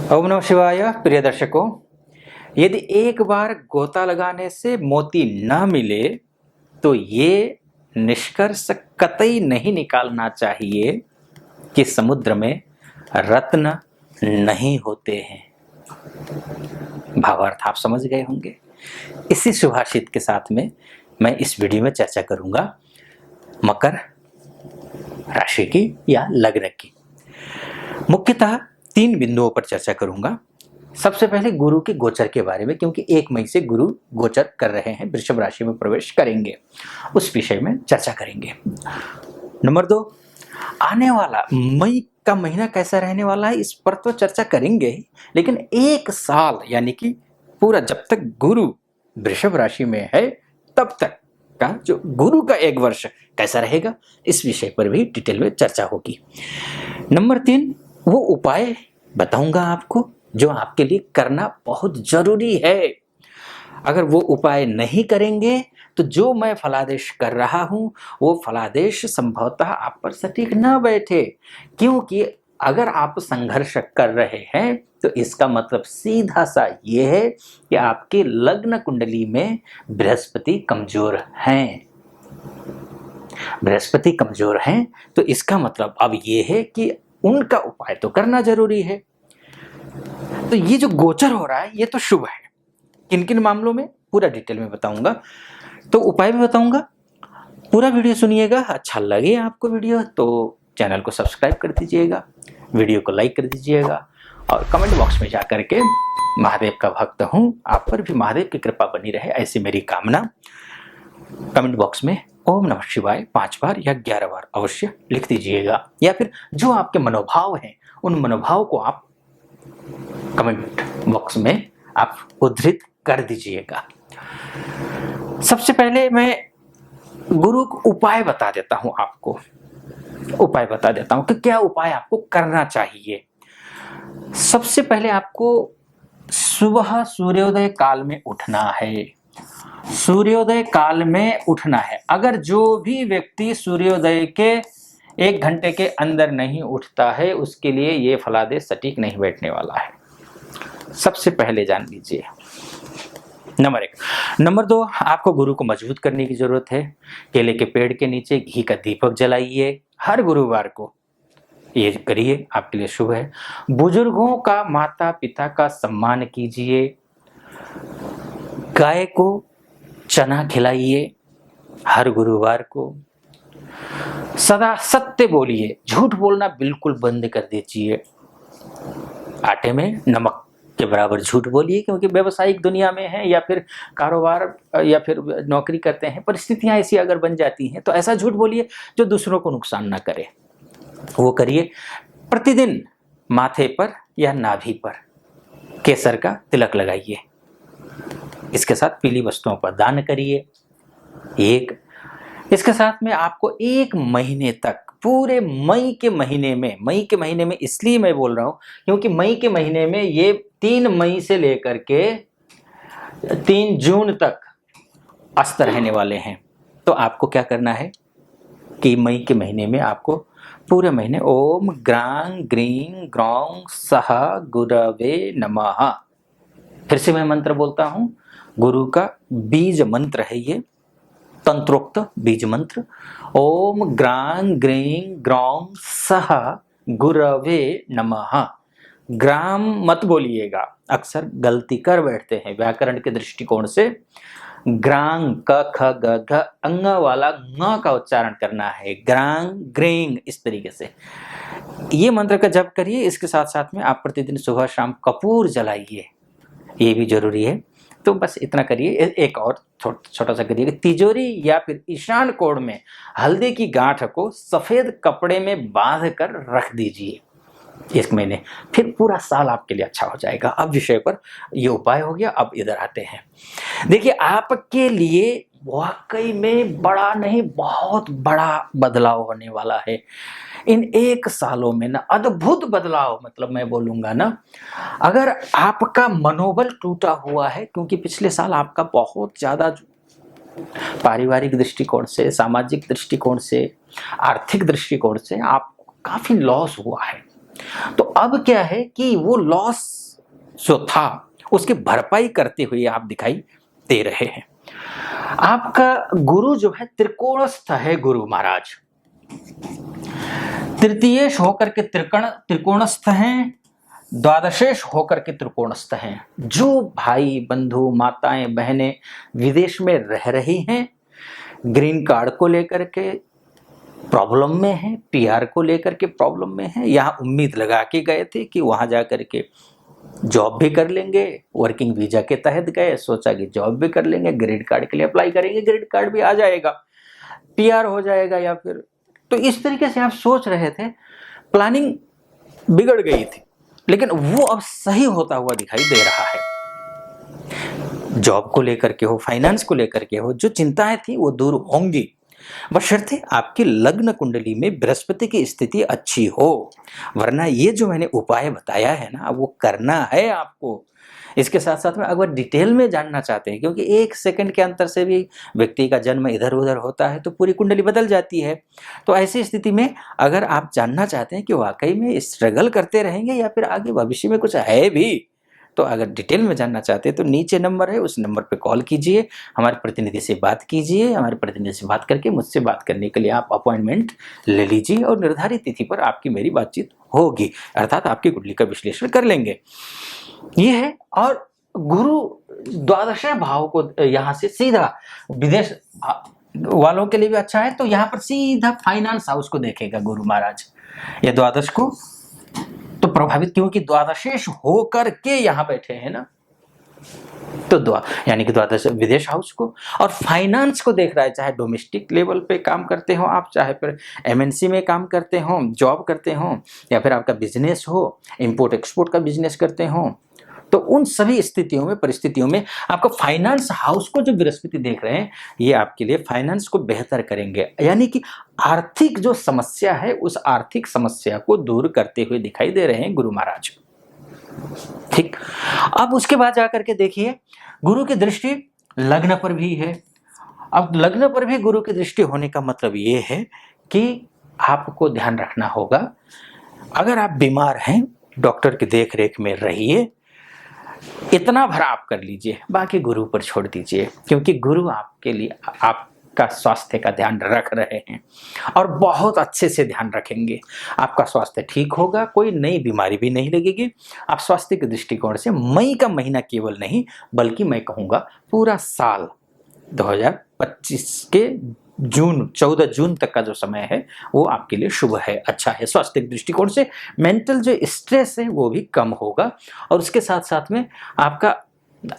ओम नमः शिवाय। प्रिय दर्शकों, यदि एक बार गोता लगाने से मोती न मिले तो ये निष्कर्ष कतई नहीं निकालना चाहिए कि समुद्र में रत्न नहीं होते हैं। भावार्थ आप समझ गए होंगे। इसी सुभाषित के साथ में मैं इस वीडियो में चर्चा करूंगा मकर राशि की या लग्न की। मुख्यतः 3 बिंदुओं पर चर्चा करूंगा। सबसे पहले गुरु के गोचर के बारे में, क्योंकि 1 मई से गुरु गोचर कर रहे हैं, वृषभ राशि में प्रवेश करेंगे, उस विषय में चर्चा करेंगे। नंबर 2, आने वाला मई का महीना कैसा रहने वाला है, इस पर तो चर्चा करेंगे ही, लेकिन 1 साल यानी कि पूरा जब तक गुरु वृषभ राशि में है तब तक का जो गुरु का 1 वर्ष कैसा रहेगा, इस विषय पर भी डिटेल में चर्चा होगी। नंबर 3, वो उपाय बताऊंगा आपको जो आपके लिए करना बहुत जरूरी है। अगर वो उपाय नहीं करेंगे तो जो मैं फलादेश कर रहा हूं वो फलादेश संभवतः आप पर सटीक न बैठे, क्योंकि अगर आप संघर्ष कर रहे हैं तो इसका मतलब सीधा सा ये है कि आपके लग्न कुंडली में बृहस्पति कमजोर हैं। बृहस्पति कमजोर हैं तो इसका मतलब अब ये है कि उनका उपाय तो करना जरूरी है। तो ये जो गोचर हो रहा है ये तो शुभ है। किन किन मामलों में पूरा डिटेल में बताऊंगा, तो उपाय भी बताऊंगा। पूरा वीडियो सुनिएगा। अच्छा लगे आपको वीडियो तो चैनल को सब्सक्राइब कर दीजिएगा, वीडियो को लाइक कर दीजिएगा और कमेंट बॉक्स में जाकर के महादेव का भक्त हूं, आप पर भी महादेव की कृपा बनी रहे ऐसी मेरी कामना। कमेंट बॉक्स में ओम नमः शिवाय 5 बार या 11 बार अवश्य लिख दीजिएगा, या फिर जो आपके मनोभाव हैं उन मनोभाव को आप कमेंट बॉक्स में आप उद्धृत कर दीजिएगा। सबसे पहले मैं गुरु को उपाय बता देता हूं आपको, उपाय बता देता हूं कि क्या उपाय आपको करना चाहिए। सबसे पहले आपको सुबह सूर्योदय काल में उठना है। सूर्योदय काल में उठना है। अगर जो भी व्यक्ति सूर्योदय के 1 घंटे के अंदर नहीं उठता है उसके लिए ये फलादेश सटीक नहीं बैठने वाला है। सबसे पहले जान लीजिए। नंबर 1। नंबर 2, आपको गुरु को मजबूत करने की जरूरत है। केले के पेड़ के नीचे घी का दीपक जलाइए हर गुरुवार को, ये करिए, आपके लिए शुभ है। बुजुर्गों का, माता पिता का सम्मान कीजिए। गाय को चना खिलाइए हर गुरुवार को। सदा सत्य बोलिए, झूठ बोलना बिल्कुल बंद कर दीजिए। आटे में नमक के बराबर झूठ बोलिए, क्योंकि व्यवसायिक दुनिया में है या फिर कारोबार या फिर नौकरी करते हैं, परिस्थितियां ऐसी अगर बन जाती हैं तो ऐसा झूठ बोलिए जो दूसरों को नुकसान ना करे, वो करिए। प्रतिदिन माथे पर या नाभि पर केसर का तिलक लगाइए। इसके साथ पीली वस्तुओं पर दान करिए। एक इसके साथ में आपको 1 महीने तक, पूरे मई के महीने में इसलिए मैं बोल रहा हूं क्योंकि मई के महीने में ये 3 मई से लेकर के 3 जून तक अस्त रहने वाले हैं। तो आपको क्या करना है कि मई के महीने में आपको पूरे महीने ओम ग्रां ग्रीं ग्रौं सह गुरवे नमः, फिर से मैं मंत्र बोलता हूं, गुरु का बीज मंत्र है ये, तंत्रोक्त बीज मंत्र। ओम ग्रां ग्रीं ग्रौं सह गुरवे नमः। ग्राम मत बोलिएगा, अक्सर गलती कर बैठते हैं व्याकरण के दृष्टिकोण से। ग्रां क ख ग घ अंग वाला ङ का उच्चारण करना है, ग्रां ग्रीं, इस तरीके से ये मंत्र का जप करिए। इसके साथ साथ में आप प्रतिदिन सुबह शाम कपूर जलाइए, ये भी जरूरी है। तो बस इतना करिए। एक और छोटा सा करिए, तिजोरी या फिर ईशान कोण में हल्दी की गांठ को सफेद कपड़े में बांध कर रख दीजिए 1 महीने, फिर पूरा साल आपके लिए अच्छा हो जाएगा। अब विषय पर ये उपाय हो गया। अब इधर आते हैं। देखिए, आपके लिए वाकई में बड़ा नहीं, बहुत बड़ा बदलाव होने वाला है इन 1 सालों में ना, अद्भुत बदलाव। मतलब मैं बोलूंगा ना, अगर आपका मनोबल टूटा हुआ है, क्योंकि पिछले साल आपका बहुत ज्यादा पारिवारिक दृष्टिकोण से, सामाजिक दृष्टिकोण से, आर्थिक दृष्टिकोण से आपको काफी लॉस हुआ है, तो अब क्या है कि वो लॉस जो था उसकी भरपाई करते हुए आप दिखाई दे रहे हैं। आपका गुरु जो है त्रिकोणस्थ है, गुरु महाराज तृतीयेश होकर के त्रिकोणस्थ हैं, द्वादशेश होकर के त्रिकोणस्थ हैं। जो भाई बंधु माताएं बहनें विदेश में रह रही हैं, ग्रीन कार्ड को लेकर के प्रॉब्लम में है, पीआर को लेकर के प्रॉब्लम में है, यहाँ उम्मीद लगा के गए थे कि वहां जा करके जॉब भी कर लेंगे, वर्किंग वीजा के तहत गए, सोचा कि जॉब भी कर लेंगे, ग्रीन कार्ड के लिए अप्लाई करेंगे, ग्रीन कार्ड भी आ जाएगा, पीआर हो जाएगा, या फिर तो इस तरीके से आप सोच रहे थे, प्लानिंग बिगड़ गई थी, लेकिन वो अब सही होता हुआ दिखाई दे रहा है। जॉब को लेकर के हो, फाइनेंस को लेकर के हो, जो चिंताएं थी वो दूर होंगी, बशर्ते आपकी लग्न कुंडली में बृहस्पति की स्थिति अच्छी हो। वरना ये जो मैंने उपाय बताया है ना, वो करना है आपको। इसके साथ साथ में अगर डिटेल में जानना चाहते हैं, क्योंकि 1 सेकंड के अंतर से भी व्यक्ति का जन्म इधर उधर होता है तो पूरी कुंडली बदल जाती है। तो ऐसी स्थिति में अगर आप जानना चाहते हैं कि वाकई में स्ट्रगल करते रहेंगे या फिर आगे भविष्य में कुछ है भी, तो अगर डिटेल में जानना चाहते हैं तो नीचे नंबर है, उस नंबर पे कॉल कीजिए, हमारे प्रतिनिधि से बात कीजिए। हमारे प्रतिनिधि से बात करके मुझसे बात करने के लिए आप अपॉइंटमेंट ले लीजिए और निर्धारित तिथि पर आपकी मेरी बातचीत होगी, अर्थात आपकी कुंडली का विश्लेषण कर लेंगे। ये है। और गुरु द्वादश भाव को यहाँ से सीधा विदेश वालों के लिए भी अच्छा है, तो यहाँ पर सीधा फाइनेंस हाउस को देखेगा गुरु महाराज, या द्वादश को तो प्रभावित, क्योंकि द्वादशेश होकर के यहां बैठे हैं ना, तो यानी कि द्वादश विदेश हाउस को और फाइनेंस को देख रहा है। चाहे डोमेस्टिक लेवल पे काम करते हो आप, चाहे फिर एमएनसी में काम करते हो, जॉब करते हो, या फिर आपका बिजनेस हो, इंपोर्ट एक्सपोर्ट का बिजनेस करते हो, तो उन सभी स्थितियों में, परिस्थितियों में आपका फाइनेंस हाउस को जो बृहस्पति देख रहे हैं, ये आपके लिए फाइनेंस को बेहतर करेंगे, यानी कि आर्थिक जो समस्या है उस आर्थिक समस्या को दूर करते हुए दिखाई दे रहे हैं गुरु महाराज। ठीक। अब उसके बाद जाकर के देखिए, गुरु की दृष्टि लग्न पर भी है। अब लग्न पर भी गुरु की दृष्टि होने का मतलब ये है कि आपको ध्यान रखना होगा, अगर आप बीमार हैं डॉक्टर की देखरेख में रहिए, इतना भरा आप कर लीजिए, बाकी गुरु पर छोड़ दीजिए, क्योंकि गुरु आपके लिए आपका स्वास्थ्य का ध्यान रख रहे हैं और बहुत अच्छे से ध्यान रखेंगे। आपका स्वास्थ्य ठीक होगा, कोई नई बीमारी भी नहीं लगेगी। आप स्वास्थ्य के दृष्टिकोण से मई का महीना केवल नहीं, बल्कि मैं कहूँगा पूरा साल 2025 के 14 जून तक का जो समय है वो आपके लिए शुभ है, अच्छा है। स्वास्थ्य के दृष्टिकोण से मेंटल जो स्ट्रेस है वो भी कम होगा, और उसके साथ साथ में आपका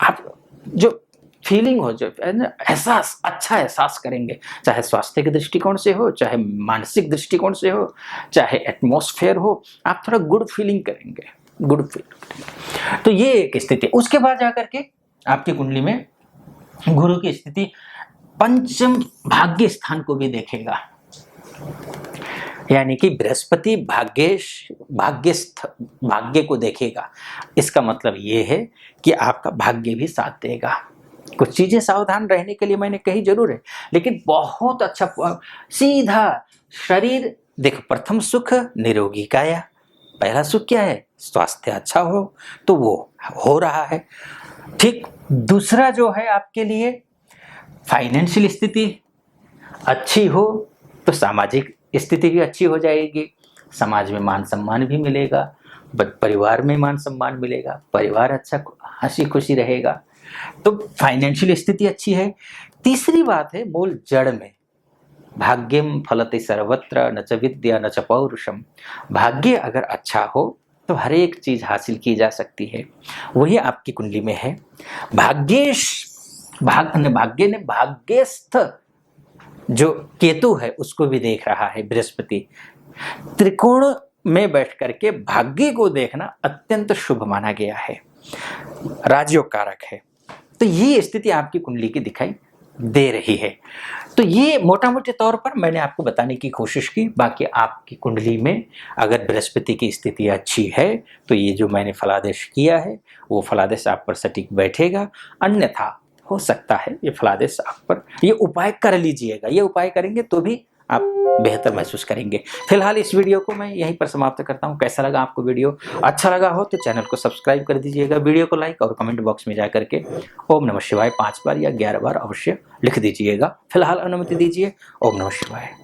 आप जो फीलिंग हो, जो एहसास, अच्छा एहसास करेंगे, चाहे स्वास्थ्य के दृष्टिकोण से हो, चाहे मानसिक दृष्टिकोण से हो, चाहे एटमॉस्फेयर हो, आप थोड़ा गुड फीलिंग करेंगे, गुड फीलिंग। तो ये एक स्थिति। उसके बाद जाकर के आपकी कुंडली में गुरु की स्थिति पंचम भाग्य स्थान को भी देखेगा, यानी कि बृहस्पति भाग्य को देखेगा। इसका मतलब ये है कि आपका भाग्य भी साथ देगा। कुछ चीजें सावधान रहने के लिए मैंने कही जरूर है, लेकिन बहुत अच्छा सीधा शरीर देखो। प्रथम सुख निरोगी काया, पहला सुख क्या है? स्वास्थ्य अच्छा हो, तो वो हो रहा है। ठीक। दूसरा जो है आपके लिए फाइनेंशियल स्थिति अच्छी हो तो सामाजिक स्थिति भी अच्छी हो जाएगी, समाज में मान सम्मान भी मिलेगा, परिवार में मान सम्मान मिलेगा, परिवार अच्छा हंसी खुशी रहेगा, तो फाइनेंशियल स्थिति अच्छी है। तीसरी बात है मूल जड़ में, भाग्यम फलते सर्वत्र न च विद्या न च पौरुषम। भाग्य अगर अच्छा हो तो हर एक चीज हासिल की जा सकती है, वही आपकी कुंडली में है। भाग्य ने भाग्यस्थ जो केतु है उसको भी देख रहा है बृहस्पति। त्रिकोण में बैठ करके भाग्य को देखना अत्यंत शुभ माना गया है, राजयोग कारक है। तो ये स्थिति आपकी कुंडली की दिखाई दे रही है। तो ये मोटा मोटे तौर पर मैंने आपको बताने की कोशिश की। बाकी आपकी कुंडली में अगर बृहस्पति की स्थिति अच्छी है तो ये जो मैंने फलादेश किया है वो फलादेश आप पर सटीक बैठेगा, अन्यथा हो सकता है ये फलादेश आप पर, ये उपाय कर लीजिएगा। ये उपाय करेंगे तो भी आप बेहतर महसूस करेंगे। फिलहाल इस वीडियो को मैं यहीं पर समाप्त करता हूँ। कैसा लगा आपको वीडियो? अच्छा लगा हो तो चैनल को सब्सक्राइब कर दीजिएगा, वीडियो को लाइक और कमेंट बॉक्स में जा करके ओम नमः शिवाय 5 बार या 11 बार अवश्य लिख दीजिएगा। फिलहाल अनुमति दीजिए। ओम नमः शिवाय।